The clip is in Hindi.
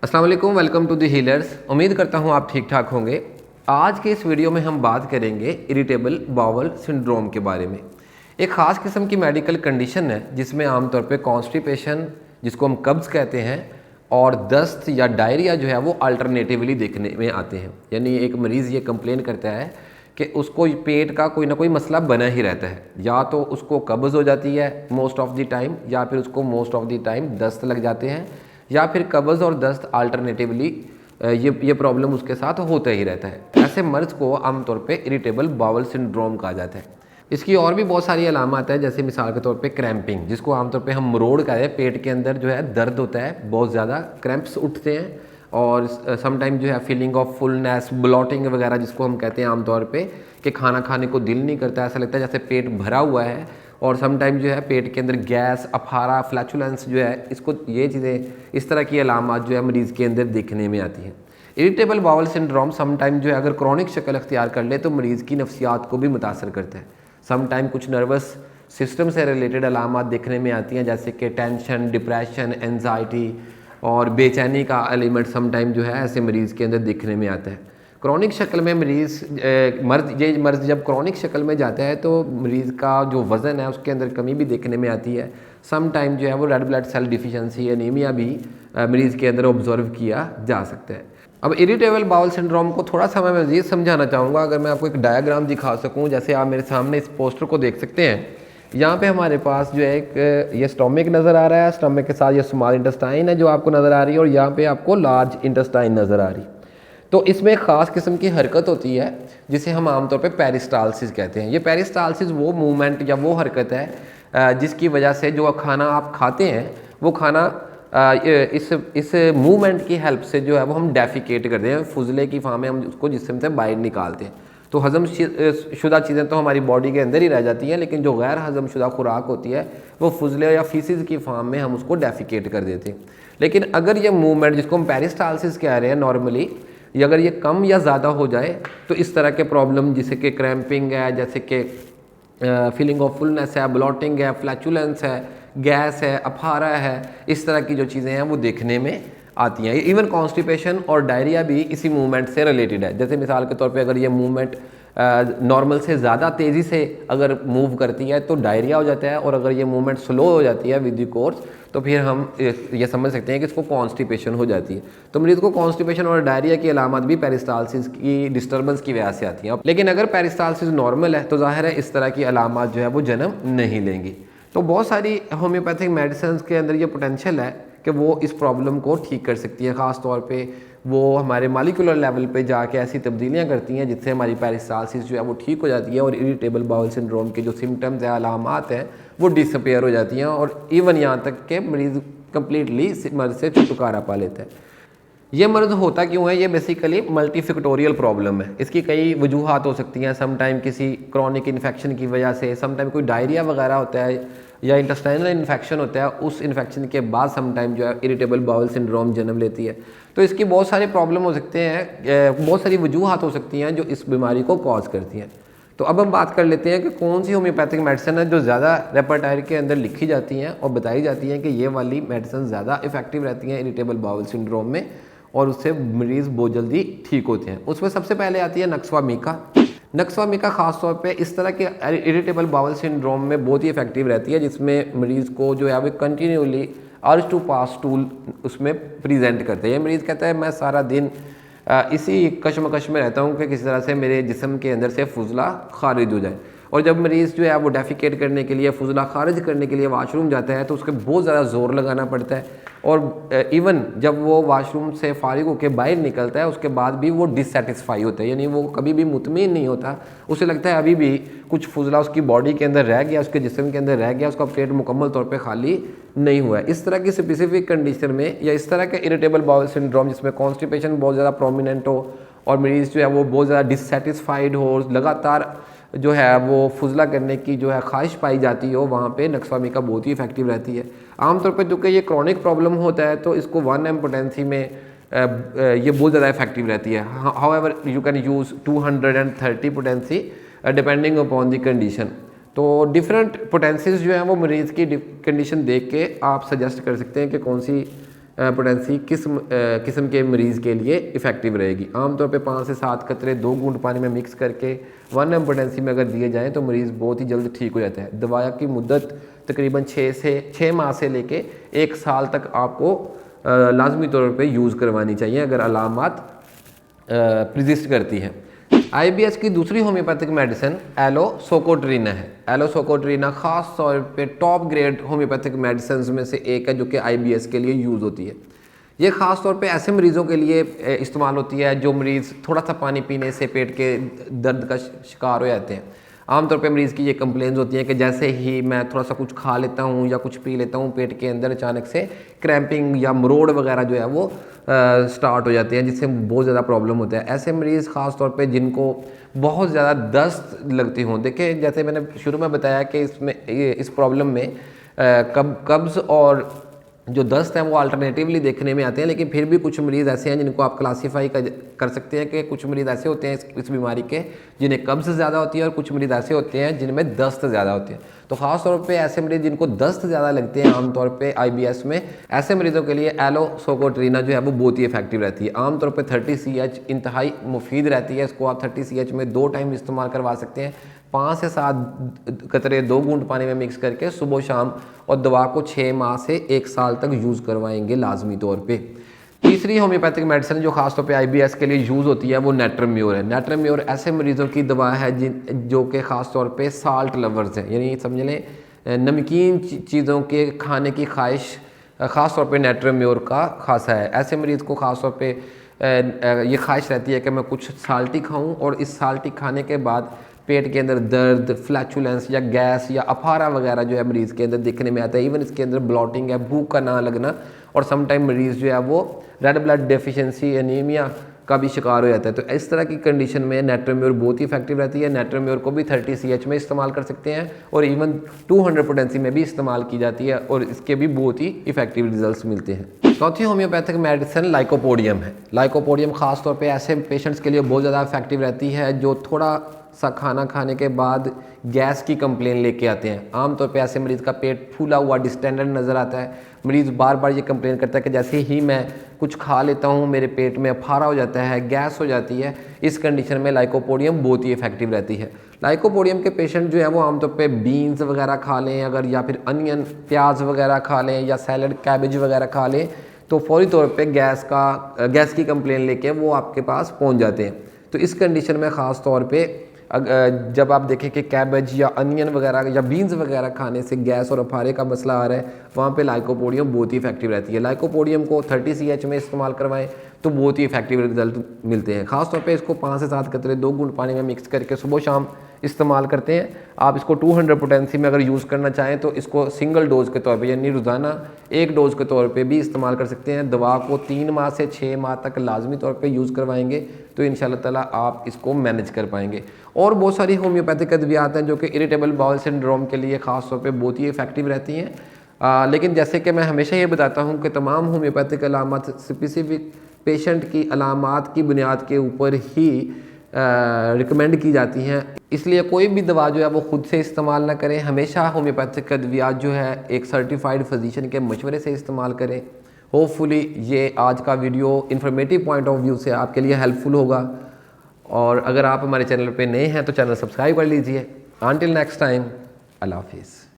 अस्सलाम वालेकुम, वेलकम टू द हीलर्स। उम्मीद करता हूँ आप ठीक ठाक होंगे। आज के इस वीडियो में हम बात करेंगे इरिटेबल बाउल सिंड्रोम के बारे में। एक ख़ास किस्म की मेडिकल कंडीशन है जिसमें आमतौर पे कॉन्स्टिपेशन, जिसको हम कब्ज़ कहते हैं, और दस्त या डायरिया जो है वो अल्टरनेटिवली देखने में आते हैं। यानी एक मरीज़ ये कंप्लेन करता है कि उसको पेट का कोई ना कोई मसला बना ही रहता है, या तो उसको कब्ज़ हो जाती है मोस्ट ऑफ द टाइम, या फिर उसको मोस्ट ऑफ द टाइम दस्त लग जाते हैं, या फिर कब्ज़ और दस्त अल्टरनेटिवली ये प्रॉब्लम उसके साथ होता ही रहता है। ऐसे मर्ज़ को आमतौर पे इरिटेबल बाउल सिंड्रोम कहा जाता है। इसकी और भी बहुत सारी अलामत है, जैसे मिसाल के तौर पे क्रैम्पिंग, जिसको आमतौर पे हम मरोड़ कहते हैं। पेट के अंदर जो है दर्द होता है, बहुत ज़्यादा क्रैम्प्स उठते हैं, और समटाइम जो है फीलिंग ऑफ फुलनेस, ब्लॉटिंग वगैरह जिसको हम कहते हैं आमतौर पे, कि खाना खाने को दिल नहीं करता, ऐसा लगता है जैसे पेट भरा हुआ है। और समटाइम जो है पेट के अंदर गैस, अफारा, फ्लैचुलेंस जो है, इसको ये चीज़ें, इस तरह की अलामत जो है मरीज़ के अंदर देखने में आती हैं। इरिटेबल बाउल सिंड्रोम समटाइम जो है अगर क्रॉनिक शक्ल अख्तियार कर ले तो मरीज़ की नफ्सियात को भी मुतासर करता है। समटाइम कुछ नर्वस सिस्टम से रिलेटेड अलामत देखने में आती हैं, जैसे कि टेंशन, डिप्रेशन, एंजाइटी और बेचैनी का एलिमेंट समटाइम जो है ऐसे मरीज़ के अंदर देखने में आता है। क्रॉनिक शक्ल में मर्ज़ जब क्रॉनिक शक्ल में जाता है तो मरीज़ का जो वज़न है उसके अंदर कमी भी देखने में आती है। सम टाइम जो है वो red blood cell deficiency, anaemia भी मरीज़ के अंदर ऑब्जर्व किया जा सकता है। अब इरिटेबल बाउल सिंड्रोम को थोड़ा सा मैं मज़ीद समझाना चाहूँगा। अगर मैं आपको एक डायग्राम दिखा सकूँ, जैसे आप मेरे सामने इस पोस्टर को देख सकते हैं। यहाँ पे हमारे पास जो है एक ये स्टोमिक नज़र आ रहा है, स्टोमिक के साथ ये स्मॉल इंटेस्टाइन है जो आपको नज़र आ रही है, और यहाँ पे आपको लार्ज इंटेस्टाइन नज़र आ रही है। तो इसमें एक ख़ास किस्म की हरकत होती है जिसे हम आमतौर पे पेरिस्टालसिस कहते हैं। ये पेरिस्टालसिस वो मूवमेंट या वो हरकत है जिसकी वजह से जो खाना आप खाते हैं वो खाना इस मूवमेंट की हेल्प से जो है वो हम डेफिकेट करते हैं, फुजले की फार्म में हम उसको जिस्म से बाहर निकालते हैं। तो हज़म शुदा चीज़ें तो हमारी बॉडी के अंदर ही रह जाती हैं, लेकिन जो गैर हज़म शुदा खुराक होती है वो फुजले या फीसिस की फार्म में हम उसको डेफिकेट कर देते हैं। लेकिन अगर ये मूवमेंट, जिसको हम पेरिस्टालसिस कह रहे हैं नॉर्मली, ये अगर ये कम या ज़्यादा हो जाए तो इस तरह के प्रॉब्लम, जैसे कि क्रैम्पिंग है, जैसे कि फीलिंग ऑफ फुलनेस है, ब्लॉटिंग है, फ्लैचुलेंस है, गैस है, अफारा है, इस तरह की जो चीज़ें हैं वो देखने में आती हैं। इवन कॉन्स्टिपेशन और डायरिया भी इसी मूवमेंट से रिलेटेड है। जैसे मिसाल के तौर पे अगर ये मूवमेंट नॉर्मल से ज़्यादा तेज़ी से अगर मूव करती है तो डायरिया हो जाता है, और अगर ये मूवमेंट स्लो हो जाती है विद द कोर्स तो फिर हम ये समझ सकते हैं कि इसको कॉन्स्टिपेशन हो जाती है। तो मरीज़ को कॉन्स्टिपेशन और डायरिया की अलामत भी पेरिस्टालसिस की डिस्टर्बेंस की वजह से आती हैं। लेकिन अगर पेरिस्टालसिस नॉर्मल है तो जाहिर है इस तरह की अलामत जो है वो जन्म नहीं लेंगी। तो बहुत सारी होम्योपैथिक मेडिसिन के अंदर ये पोटेंशियल है कि वो इस प्रॉब्लम को ठीक कर सकती हैं। ख़ास तौर पे वो हमारे मॉलिक्यूलर लेवल पे जाके ऐसी तब्दीलियाँ करती हैं जिससे हमारी पेरिस्टालसिस जो है वो ठीक हो जाती है, और इरिटेबल बाउल सिंड्रोम के जो सिम्टम्स हैं, अलामात हैं, वो डिसअपेयर हो जाती हैं, और इवन यहाँ तक कि मरीज़ कम्प्लीटली मर्ज़ से छुटकारा पा लेता है। ये मर्ज़ होता क्यों है? ये बेसिकली मल्टीफैक्टोरियल प्रॉब्लम है। इसकी कई वजूहात हो सकती हैं। समटाइम किसी क्रॉनिक इन्फेक्शन की वजह से, समटाइम कोई डायरिया वगैरह होता है या इंटेस्टाइनल इन्फेक्शन होता है, उस इन्फेक्शन के बाद समटाइम जो है इरिटेबल बाउल सिंड्रोम जन्म लेती है। तो इसकी बहुत सारे प्रॉब्लम हो सकते हैं, बहुत सारी वजूहात हो सकती हैं जो इस बीमारी को कॉज करती हैं। तो अब हम बात कर लेते हैं कि कौन सी होम्योपैथिक मेडिसिन है जो ज़्यादा रेपर्टायर के अंदर लिखी जाती हैं और बताई जाती हैं कि ये वाली मेडिसिन ज़्यादा इफेक्टिव रहती हैं इरिटेबल बाउल सिंड्रोम में, और उससे मरीज़ बहुत जल्दी ठीक होते हैं। उसमें सबसे पहले आती है नक्सवामिका। नक्सवामिका ख़ास तौर पे इस तरह के इरिटेबल बाउल सिंड्रोम में बहुत ही इफेक्टिव रहती है, जिसमें मरीज़ को जो है वो continuously urge to pass stool उसमें प्रेजेंट करते हैं। ये मरीज़ कहता है मैं सारा दिन इसी कशमकश में रहता हूँ कि किसी तरह से मेरे जिस्म के अंदर से फुजला खारिज हो जाए। और जब मरीज़ जो है वो डेफिकेट करने के लिए, फुजला खारिज करने के लिए वाशरूम जाता है तो उसके बहुत ज़्यादा ज़ोर लगाना पड़ता है, और इवन जब वो वाशरूम से फारिग होकर बाहर निकलता है उसके बाद भी वो डिससेटिस्फाई होता है, यानी वो कभी भी मुतमिन नहीं होता। उसे लगता है अभी भी कुछ फुजला उसकी बॉडी के अंदर रह गया, उसके जिस्म के अंदर रह गया, उसका पेट मुकम्मल तौर पे खाली नहीं हुआ है। इस तरह की स्पेसिफिक कंडीशन में, या इस तरह का इरिटेबल बाउल सिंड्रोम जिसमें कॉन्स्टिपेशन बहुत ज़्यादा प्रोमिनेंट हो और मरीज़ जो है वो बहुत ज़्यादा डिससेटिस्फाइड हो, लगातार जो है वो फुजला करने की जो है ख्वाहिश पाई जाती हो, वहाँ पे नक्सवामिका बहुत ही इफेक्टिव रहती है। आमतौर पर चूँकि ये क्रॉनिक प्रॉब्लम होता है तो इसको 1 पोटेंसी में ये बहुत ज़्यादा इफेक्टिव रहती है। However you can use 230 potency depending upon the condition. तो डिफरेंट पोटेंसीज जो हैं वो मरीज़ की कंडीशन देख के आप सजेस्ट कर सकते हैं कि कौन सी पोटेंसी किस्म के मरीज़ के लिए इफ़ेक्टिव रहेगी। आमतौर पे 5 से 7 कतरे 2 घूंट पानी में मिक्स करके 1 mg पोटेंसी में अगर दिए जाएँ तो मरीज़ बहुत ही जल्द ठीक हो जाता है। दवा की मुद्दत तकरीबन 6 माह से लेके 1 साल तक आपको लाजमी तौर पे यूज़ करवानी चाहिए अगर अलामात प्रजिस्ट करती हैं। IBS की दूसरी होम्योपैथिक मेडिसिन एलोसोकोट्रीना है। एलोसोकोट्रीना ख़ास तौर पे टॉप ग्रेड होम्योपैथिक मेडिसिन में से एक है जो कि IBS के लिए यूज़ होती है। ये ख़ास तौर पे ऐसे मरीज़ों के लिए इस्तेमाल होती है जो मरीज़ थोड़ा सा पानी पीने से पेट के दर्द का शिकार हो जाते हैं। आमतौर पे मरीज़ की ये कंप्लेंट्स होती हैं कि जैसे ही मैं थोड़ा सा कुछ खा लेता हूँ या कुछ पी लेता हूँ पेट के अंदर अचानक से क्रैम्पिंग या मरोड़ वगैरह जो है वो स्टार्ट हो जाते हैं, जिससे बहुत ज़्यादा प्रॉब्लम होता है। ऐसे मरीज़ ख़ास तौर पे जिनको बहुत ज़्यादा दस्त लगती हों, देखिए जैसे मैंने शुरू में बताया कि इस प्रॉब्लम में कब्ज़ और जो दस्त है वो अल्टरनेटिवली देखने में आते हैं, लेकिन फिर भी कुछ मरीज़ ऐसे हैं जिनको आप क्लासीफाई कर सकते हैं कि कुछ मरीज़ ऐसे होते हैं इस बीमारी के जिन्हें कब्ज़ ज़्यादा होती है और कुछ मरीज़ ऐसे होते हैं जिनमें दस्त ज़्यादा होते हैं। तो ख़ास तौर पे ऐसे मरीज़ जिनको दस्त ज़्यादा लगते हैं आमतौर पे IBS में, ऐसे मरीज़ों के लिए एलोसोकोट्रीना जो है वो बहुत ही इफेक्टिव रहती है। आमतौर पे 30 CH इंतहाई मुफीद रहती है। इसको आप 30 CH में 2 टाइम इस्तेमाल करवा सकते हैं। 5 से 7 कतरे 2 घूंट पानी में मिक्स करके सुबह शाम, और दवा को 6 माह से 1 साल तक यूज़ करवाएंगे लाजमी तौर पे। तीसरी होम्योपैथिक मेडिसिन जो खासतौर पे IBS के लिए यूज़ होती है वो नेट्रम्योर है। नेट्रम्योर ऐसे मरीज़ों की दवा है जो कि ख़ास तौर पे साल्ट लवर्स हैं, यानी समझ लें नमकीन चीज़ों के खाने की ख्वाहिश ख़ास तौर पे नेट्रम्योर का खासा है। ऐसे मरीज़ को ख़ास तौर पे ये ख्वाहिश रहती है कि मैं कुछ साल्टी खाऊँ और इस साल्टी खाने के बाद पेट के अंदर दर्द, फ्लैचुलेंस या गैस या अफारा वगैरह जो है मरीज़ के अंदर दिखने में आता है। इवन इसके अंदर ब्लॉटिंग है, भूख का ना लगना, और समटाइम मरीज़ जो है वो रेड ब्लड डेफिशिएंसी एनीमिया का भी शिकार हो जाता है। तो इस तरह की कंडीशन में नेट्रम्योर बहुत ही इफेक्टिव रहती है। नेट्रम्योर को भी 30 CH में इस्तेमाल कर सकते हैं और इवन 200 पोटेंसी में भी इस्तेमाल की जाती है और इसके भी बहुत ही इफेक्टिव रिजल्ट्स मिलते हैं। चौथी होम्योपैथिक मेडिसिन लाइकोपोडियम है। लाइकोपोडियम खास तौर पे ऐसे पेशेंट्स के लिए बहुत ज़्यादा इफेक्टिव रहती है जो थोड़ा सा खाना खाने के बाद गैस की कंप्लेन लेके आते हैं। आमतौर पे ऐसे मरीज़ का पेट फूला हुआ डिस्टेंडेड नज़र आता है। मरीज़ बार बार ये कंप्लेन करता है कि जैसे ही मैं कुछ खा लेता हूँ मेरे पेट में अफारा हो जाता है, गैस हो जाती है। इस कंडीशन में लाइकोपोडियम बहुत ही इफेक्टिव रहती है। लाइकोपोडियम के पेशेंट जो है वो आमतौर पे बीन्स वगैरह खा लें अगर, या फिर अनियन प्याज वगैरह खा लें या सैलड कैबेज वगैरह खा लें तो फौरी तौर पे गैस की कंप्लेन लेके वो आपके पास पहुँच जाते हैं। तो इस कंडीशन में ख़ास तौर पर जब आप देखें कि कैबेज या अनियन वगैरह या बीन्स वगैरह खाने से गैस और अफारे का मसला आ रहा है, वहाँ पे लाइकोपोडियम बहुत ही इफेक्टिव रहती है। लाइकोपोडियम को 30 CH में इस्तेमाल करवाएं तो बहुत ही इफेक्टिव रिजल्ट मिलते हैं। खासतौर पे इसको 5 से 7 कतरे 2 घूंट पानी में मिक्स करके सुबह शाम इस्तेमाल करते हैं। आप इसको 200 पोटेंसी में अगर यूज़ करना चाहें तो इसको सिंगल डोज के तौर पे यानी रोज़ाना 1 डोज के तौर पे भी इस्तेमाल कर सकते हैं। दवा को 3 माह से 6 माह तक लाजमी तौर पे यूज़ करवाएंगे तो इंशाल्लाह ताला आप इसको मैनेज कर पाएंगे। और बहुत सारी होम्योपैथिक अद्वियात हैं जो कि इरिटेबल बाउल सिंड्रोम के लिए ख़ास तौर पर बहुत ही इफेक्टिव रहती हैं। लेकिन जैसे कि मैं हमेशा ये बताता हूँ कि तमाम होम्योपैथिक अलामत स्पेसिफिक पेशेंट की अलामात की बुनियाद के ऊपर ही रिकमेंड की जाती हैं, इसलिए कोई भी दवा जो है वो खुद से इस्तेमाल ना करें। हमेशा होम्योपैथिक अद्वियात जो है एक सर्टिफाइड फिजिशियन के मशवरे से इस्तेमाल करें। होपफुली ये आज का video informative point of view से आपके लिए हेल्पफुल होगा, और अगर आप हमारे चैनल पे नए हैं तो चैनल सब्सक्राइब कर लीजिए। अंटिल नेक्स्ट टाइम, अल्लाह हाफिज़।